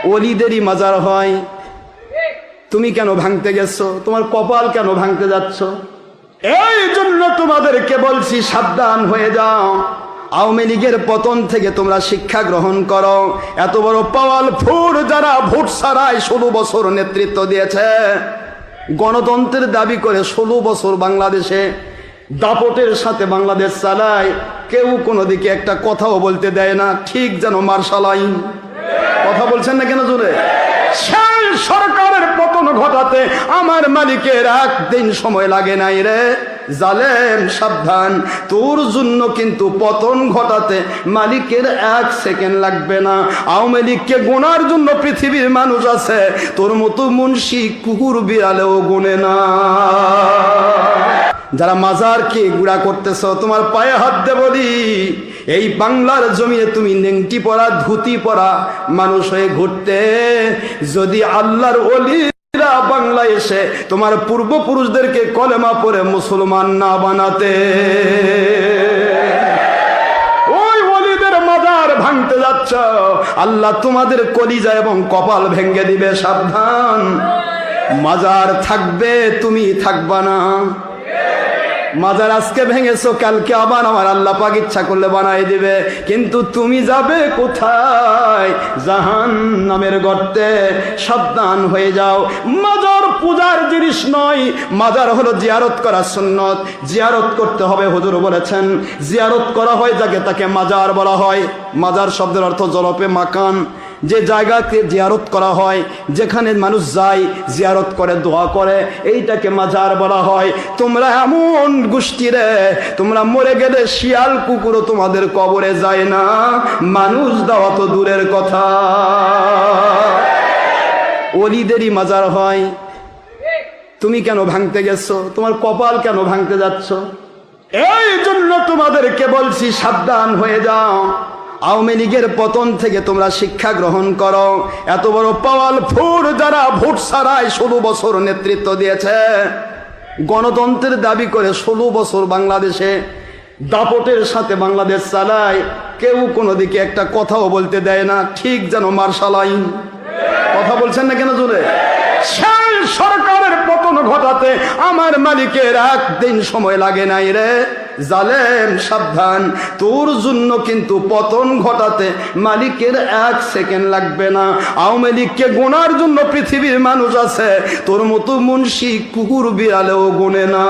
ওলিদেরই মাজার হয়, তুমি কেন ভাঙতে গেছো? তোমার কপাল কেন ভাঙতে যাচ্ছ? এই জন্য তোমাদেরকে বলছি সাবধান হয়ে যাও। আওয়ামী লীগের পতন থেকে তোমরা শিক্ষা গ্রহণ করো। এত বড় পাওয়ারফুল যারা ভোট ছাড়াই 16 বছর নেতৃত্ব দিয়েছে, গণতন্ত্রের দাবি করে 16 বছর বাংলাদেশে দাপটের সাথে বাংলাদেশ চালায়, কেউ কোনো দিকে একটা কথাও বলতে দেয় না, ঠিক যেন মার্শাল আইন। কথা বলছেন না কেন জোরে? সেই সরকারের পতন ঘটাতে আমার মালিকের একদিন সময় লাগে নাই রে জালেম, সাবধান। তোর জন্য কিন্তু পতন ঘটাতে মালিকের 1 সেকেন্ড লাগবে না। আওয়ামী লীগকে গোনার জন্য পৃথিবীর মানুষ আছে, তোর মতো মুন্সি কুকুর বিড়ালেও গোনে না। যারা মাজারকে গুড়া করতেছ, তোমার পায়ে হাত দে বলি, এই বাংলার জমিনে তুমি নেংটি পরা ধুতি পরা মানুষ হয়ে ঘুরতে, যদি আল্লাহর ওলিরা বাংলায় এসে তোমার পূর্বপুরুষদেরকে কলেমা পড়ে মুসলমান না বানাতে, ওই ওলিদের মাজার ভাঙতে যাচ্ছ, আল্লাহ তোমাদের কলিজা এবং কপাল ভেঙে দিবে। সাবধান, মাজার থাকবে, তুমি থাকবা না। মাজার আজকে ভেঙেছো, কালকে আবার আমার আল্লাহ পাক ইচ্ছা করলে বানাই দিবে, কিন্তু তুমি যাবে কোথায়? জাহান্নামের গর্তে। সাবধান হয়ে যাও। মাজার পূজার জিনিস নয়, মাজার হলো জিয়ারত করা সুন্নত। জিয়ারত করতে হবে, হুজুর বলেছেন। জিয়ারত করা হয় যাকে, তাকে মাজার বলা হয়। মাজার শব্দের অর্থ জলপে মাকান, যে জায়গাতে জিয়ারত করা হয়, যেখানে মানুষ যায় জিয়ারত করে, দোয়া করে, এইটাকে মাজার বলা হয়। তোমরা এমন গোষ্ঠী রে, তোমরা মরে গেলে শিয়াল কুকুরও তোমাদের কবরে যায় না, মানুষ দেওয়া তো দূরের কথা। ওলিদেরই মাজার হয়, তুমি কেন ভাঙতে গেছো? তোমার কপাল কেন ভাঙতে যাচ্ছ? এই জন্য তোমাদেরকে বলছি সাবধান হয়ে যাও। আওয়ামী লীগের পতন থেকে তোমরা শিক্ষা গ্রহণ করো। এত বড় পাওয়ারফুল যারা ভোট ছাড়াই 16 বছর নেতৃত্ব দিয়েছে, গণতন্ত্রের দাবি করে 16 বছর বাংলাদেশে দাপটের সাথে বাংলাদেশ চালায়, কেউ কোনো দিকে একটা কথাও বলতে দেয় না, ঠিক যেন মার্শাল আইন। কথা বলছেন না কেন জোরে? সেই সরকারের পতন ঘটাতে আমার মালিকের একদিন সময় লাগে নাই রে জালেম, সাবধান। তোর জন্য কিন্তু পতন ঘটাতে মালিকের 1 সেকেন্ড লাগবে না। আওয়ামী লীগকে গোনার জন্য পৃথিবীর মানুষ আছে, তোর মতো মুন্সি কুকুর বিড়ালেও গোনে না।